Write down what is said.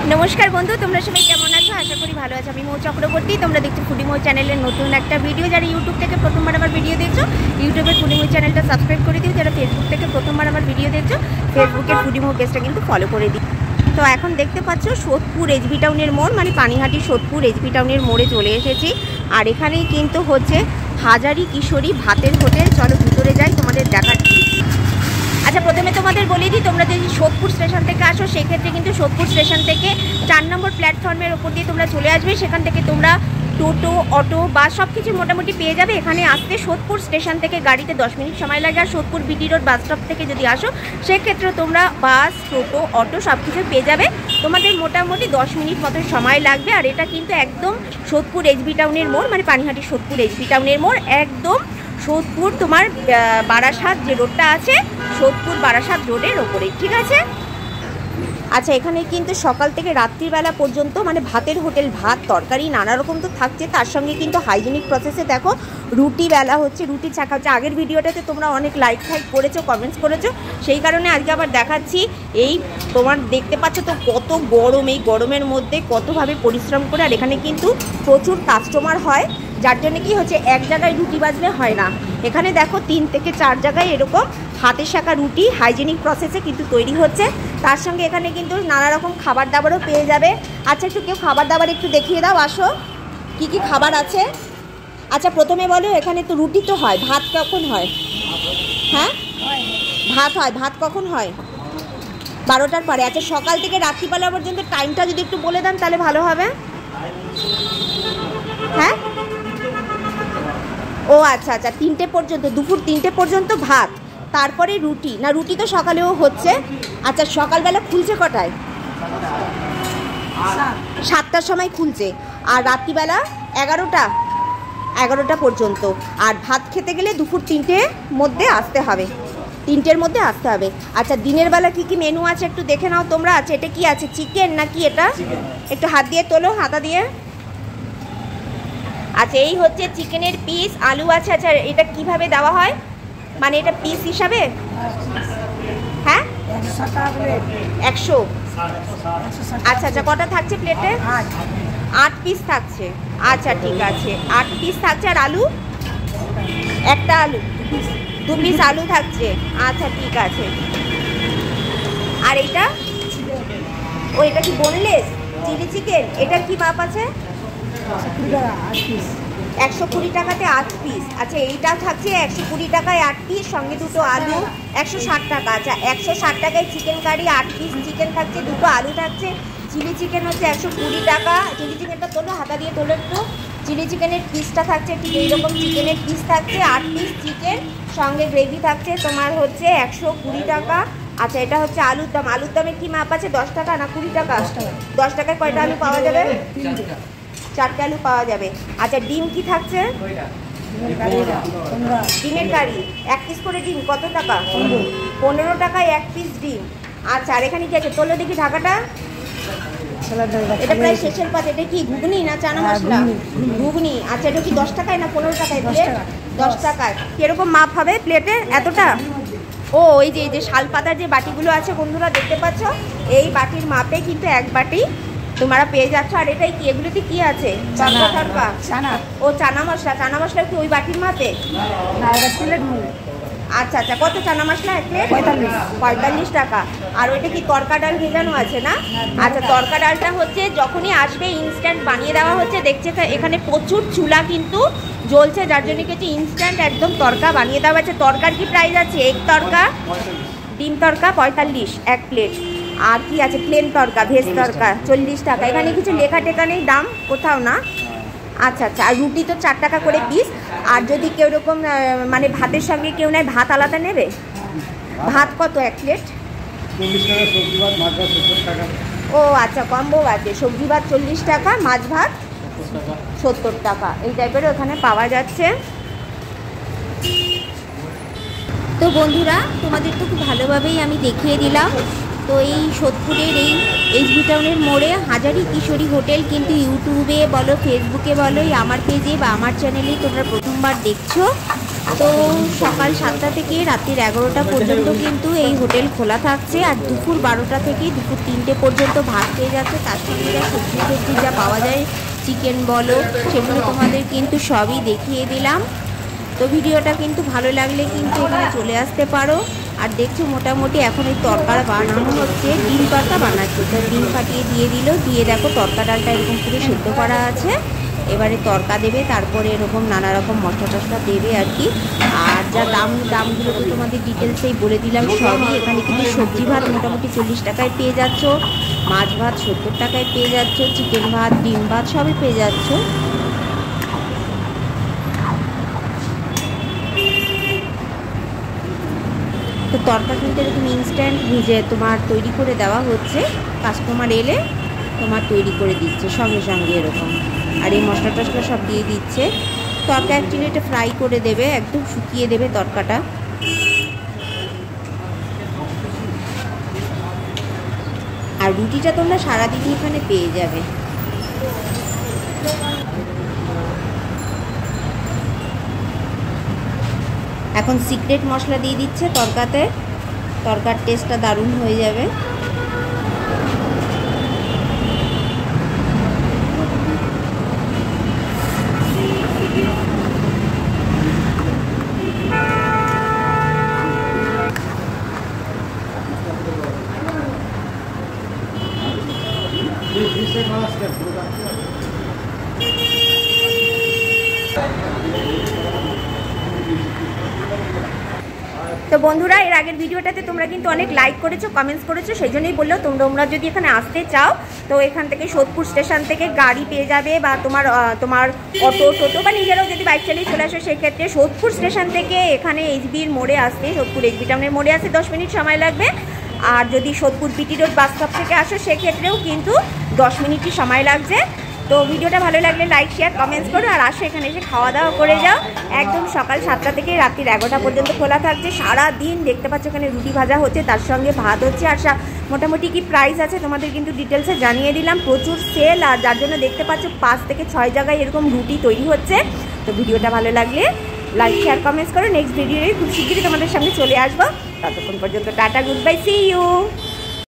नमस्कार बंधु तुम्हारा सबाई केमन आछो आशा करी भालो आछो। आमि मौ चक्रवर्ती, तोमरा देखছো फूडी मौ चैनेलेर नतून एक भिडियो। যারা ইউটিউব থেকে প্রথমবার আমার ভিডিও দেখছো ইউটিউবের ফুডি মৌ চ্যানেলটা সাবস্ক্রাইব করে দিও। যারা ফেসবুক থেকে প্রথমবার আমার ভিডিও দেখছো ফেসবুকের ফুডি মৌ পেজটা কিন্তু ফলো করে দিও। তো এখন দেখতে পাচ্ছ সোদপুর এসবি টাউনের মোড়, মানে পানিহাটি সোদপুর এসবি টাউনের মোড়ে চলে এসেছি। আর এখানেই কিন্তু হচ্ছে হাজারি কিশোরী ভাতের হোটেল। চলো ভিতরে যাই, তোমাদের দেখাচ্ছি। আচ্ছা, প্রথমে তোমাদের বলে দিই, তোমরা যদি সোদপুর স্টেশন থেকে আসো সেক্ষেত্রে কিন্তু সোদপুর স্টেশন থেকে 4 নম্বর প্ল্যাটফর্মের ওপর দিয়ে তোমরা চলে আসবে। সেখান থেকে তোমরা টোটো, অটো, বাস সব কিছু মোটামুটি পেয়ে যাবে। এখানে আসতে সোদপুর স্টেশন থেকে গাড়িতে 10 মিনিট সময় লাগে। আর Sodepur BT road bus stop থেকে যদি আসো সেক্ষেত্রে তোমরা বাস, টোটো, অটো সব কিছু পেয়ে যাবে। তোমাদের মোটামুটি 10 মিনিট মতো সময় লাগবে। আর এটা কিন্তু একদম সোদপুর এসবি টাউনের মোড়, মানে পানিহাটি সোদপুর এসবি টাউনের মোড়, একদম সোদপুর তোমার বারাসাত যে রোডটা আছে সোদপুর বারাসাত রোডের ওপরে, ঠিক আছে। আচ্ছা, এখানে কিন্তু সকাল থেকে রাত্রিবেলা পর্যন্ত মানে ভাতের হোটেল, ভাত তরকারি নানা রকম তো থাকছে, তার সঙ্গে কিন্তু হাইজেনিক প্রসেসে দেখো রুটি বেলা হচ্ছে, রুটি ছাকা হচ্ছে। আগের ভিডিওটাতে তোমরা অনেক লাইক করেছো, কমেন্টস করেছো, সেই কারণে আজকে আবার দেখাচ্ছি। এই তোমার দেখতে পাচ্ছ তো কত গরম, এই গরমের মধ্যে কতভাবে পরিশ্রম করে। আর এখানে কিন্তু প্রচুর কাস্টমার হয়, যার জন্য কি হচ্ছে এক জায়গায় রুটি বাজলে হয় না। এখানে দেখো 3 থেকে 4 জায়গায় এরকম হাতের শাঁকা রুটি হাইজেনিক প্রসেসে কিন্তু তৈরি হচ্ছে। তার সঙ্গে এখানে কিন্তু নানা রকম খাবার দাবারও পেয়ে যাবে। আচ্ছা, একটু কেউ খাবার দাবার একটু দেখিয়ে দাও, আসো কি কি খাবার আছে। আচ্ছা, প্রথমে বলো, এখানে তো রুটি তো হয়, ভাত কখন হয়? হ্যাঁ, ভাত হয়। ভাত কখন হয়? 12টার পরে। আচ্ছা, সকাল থেকে রাত্রিবেলা পর্যন্ত টাইমটা যদি একটু বলে দেন তাহলে ভালো হবে। হ্যাঁ, ও আচ্ছা আচ্ছা, 3টে পর্যন্ত, দুপুর 3টে পর্যন্ত ভাত, তারপরে রুটি। না, রুটি তো সকালেও হচ্ছে। আচ্ছা, সকালবেলা খুলছে কটায়? 7টার সময় খুলছে। আর রাত্রিবেলা 11টা পর্যন্ত। আর ভাত খেতে গেলে দুপুর 3টের মধ্যে আসতে হবে, 3টের মধ্যে আসতে হবে। আচ্ছা, দিনের বেলা কি কি মেনু আছে একটু দেখে নাও তোমরা। আচ্ছা, এটা কি আছে, চিকেন নাকি এটা? একটু হাত দিয়ে তোলো, হাতা দিয়ে। আচ্ছা, এই হচ্ছে চিকেনের পিস, আলু আছে। আচ্ছা, এটা কিভাবে দেওয়া হয়, মানে এটা পিস হিসাবে? হ্যাঁ, 100। আচ্ছা আচ্ছা, কটা থাকছে প্লেটে? 8 পিস থাকছে। আচ্ছা, ঠিক আছে, 8 পিস থাকছে। আর আলু? একটা আলু, 2 পিস আলু থাকছে। আচ্ছা, ঠিক আছে। আর এইটা? ও, এটা কি বোনলেস চিলি চিকেন? এটার কি মাপ আছে? 120 টাকাতে 8 পিস। আচ্ছা, এইটা থাকছে 120 টাকায় 8 পিস, সঙ্গে দুটো আলু 160 টাকা। আচ্ছা, 160 টাকায় চিকেন কারি 8 পিস চিকেন থাকছে, দুটো আলু থাকছে। চিলি চিকেন হচ্ছে 120 টাকা। চিলি চিকেনটা তোলো, হাতা দিয়ে তোলো একটু। চিলি চিকেনের পিসটা থাকছে ঠিক এইরকম, চিকেনের পিস থাকছে 8 পিস চিকেন, সঙ্গে গ্রেভি থাকছে তোমার হচ্ছে 120 টাকা। আচ্ছা, এটা হচ্ছে আলুর দাম। আলুর দামে কি মাপ আছে, 10 টাকা না 20 টাকা? 10 টাকায় কয়টা আলু পাওয়া যাবে? 4টে আলু পাওয়া যাবে। আচ্ছা, ডিম কি থাকছে? ডিমের কারি 1 পিস করে ডিম কত টাকা? 15 টাকায় 1 পিস ডিম। আচ্ছা, আর এখানে কি আছে তোলো দেখি ঢাকাটা। এটা প্রায় শেষের পাতে। এটা কি ঘুগনি না চানা মশলা? ঘুগনি। আচ্ছা, এটা কি 10 টাকায় না 15 টাকায় প্লেট? 10 টাকায়। কিরকম মাপ হবে প্লেটে? এতটা? ও, এই যে শাল পাতার যে বাটিগুলো আছে বন্ধুরা দেখতে পাচ্ছ, এই বাটির মাপে কিন্তু 1 বাটি তোমরা পেয়ে যাচ্ছ। আর এটাই কি, এগুলোতে কি আছে? তড়কা। ও, চানা মশলা। চানা মশলা কি ওই বাটির মাপে? আচ্ছা আচ্ছা, কত চানা মশলা? 1 প্লেট 45 টাকা। আর ওইটা কি তড়কা ডাল ভেজানো আছে না? আচ্ছা, তড়কা ডালটা হচ্ছে যখনই আসবে ইনস্ট্যান্ট বানিয়ে দেওয়া হচ্ছে। দেখছে এখানে প্রচুর চুলা কিন্তু জ্বলছে, যার জন্য কিছু ইনস্ট্যান্ট একদম তড়কা বানিয়ে দেওয়া আছে। তড়কার কি প্রাইস আছে? এগ তড়কা, ডিম তড়কা 45 1 প্লেট। আর কি আছে? প্লেন তড়কা, ভেজ তড়কা 40 টাকা। এখানে কিছু লেখা টেখা নেই দাম কোথাও না। আচ্ছা আচ্ছা, আর রুটি তো 4 টাকা করে পিস। আর যদি কেউ এরকম মানে ভাতের সঙ্গে কেউ নেয়, ভাত আলাদা নেবে? ভাত কত 1 প্লেট? ও আচ্ছা, কম্বো আছে, সবজি ভাত 40 টাকা, মাছ ভাত 70 টাকা, এই টাইপের ওখানে পাওয়া যাচ্ছে। তো বন্ধুরা, তোমাদের তো খুব ভালোভাবেই আমি দেখিয়ে দিলাম। তো এই সোদপুরের এই এসবি টাউনের মোড়ে হাজারি কিশোরী হোটেল কিন্তু ইউটিউবে বলো, ফেসবুকে বলো, আমার পেজে বা আমার চ্যানেলে তোমরা প্রথমবার দেখছো। তো সকাল 7টা থেকে রাত্রির 11টা পর্যন্ত কিন্তু এই হোটেল খোলা থাকছে। আর দুপুর 12টা থেকে দুপুর 3টে পর্যন্ত ভাত পেয়ে যাচ্ছে। তার সঙ্গে যা সবজি যা পাওয়া যায়, চিকেন বলো, সেগুলো তোমাদের কিন্তু সবই দেখিয়ে দিলাম। তো ভিডিওটা কিন্তু ভালো লাগলে কিন্তু এখানে চলে আসতে পারো। আর দেখছো মোটামুটি এখন এই তরকাটা বানানো হচ্ছে, ডিম তরকা বানাচ্ছে। তো ডিম ফাটিয়ে দিয়ে দিল, দিয়ে দেখো তরকা ডালটা এরকম পুরো সেদ্ধ করা আছে। এবারে তরকা দেবে, তারপরে এরকম নানা রকম মশলা টশলা দেবে আর কি। আর যা দামগুলো তো তোমাদের ডিটেলসেই বলে দিলাম সবই। এখানে কিন্তু সবজি ভাত মোটামুটি 40 টাকায় পেয়ে যাচ্ছ, মাছ ভাত 70 টাকায় পেয়ে যাচ্ছ, চিকেন ভাত, ডিম ভাত সবই পেয়ে যাচ্ছ। তো তরকা কিন্তু এরকম ইনস্ট্যান্ট ভেজে তোমার তৈরি করে দেওয়া হচ্ছে, কাস্টমার এলে তোমার তৈরি করে দিচ্ছে সঙ্গে সঙ্গে এরকম। আর এই মশলা টশলা সব দিয়ে দিচ্ছে। তরকা অ্যাকচুয়ালি এটা ফ্রাই করে দেবে, একদম শুকিয়ে দেবে তরকাটা। আর রুটিটা তোমরা সারাদিনই এখানে পেয়ে যাবে। এখন সিক্রেট মশলা দিয়ে দিচ্ছে তরকাতে, তরকার টেস্টটা দারুণ হয়ে যাবে। তো বন্ধুরা, এর আগের ভিডিওটাতে তোমরা কিন্তু অনেক লাইক করেছো, কমেন্টস করেছো, সেই জন্যই বললো তোমরা যদি এখানে আসতে চাও তো এখান থেকে সোদপুর স্টেশন থেকে গাড়ি পেয়ে যাবে, বা তোমার অটো টোটো বা নিজেরাও যদি বাইক চালিয়ে চলে আসো, সেক্ষেত্রে সোদপুর স্টেশন থেকে এখানে এইচবির মোড়ে আসতে, সোদপুর এইচবি টাউনের মোড়ে আসতে 10 মিনিট সময় লাগবে। আর যদি Sodepur PT road bus stop থেকে আসো সেক্ষেত্রেও কিন্তু 10 মিনিটই সময় লাগছে। তো ভিডিওটা ভালো লাগলে লাইক শেয়ার কমেন্টস করো। আর আসো এখানে এসে খাওয়া দাওয়া করে যাও। একদম সকাল 7টা থেকে রাত্রির 11টা পর্যন্ত খোলা থাকছে। সারা দিন দেখতে পাচ্ছ এখানে রুটি ভাজা হচ্ছে, তার সঙ্গে ভাত হচ্ছে। আর মোটামুটি কি প্রাইস আছে তোমাদের কিন্তু ডিটেলসে জানিয়ে দিলাম। প্রচুর সেল, আর যার জন্য দেখতে পাচ্ছ 5 থেকে 6 জায়গায় এরকম রুটি তৈরি হচ্ছে। তো ভিডিওটা ভালো লাগলে লাইক শেয়ার কমেন্টস করো। নেক্সট ভিডিওয়ে খুব শিগগিরই তোমাদের সামনে চলে আসবো। ততক্ষণ পর্যন্ত tata, good bye, see you.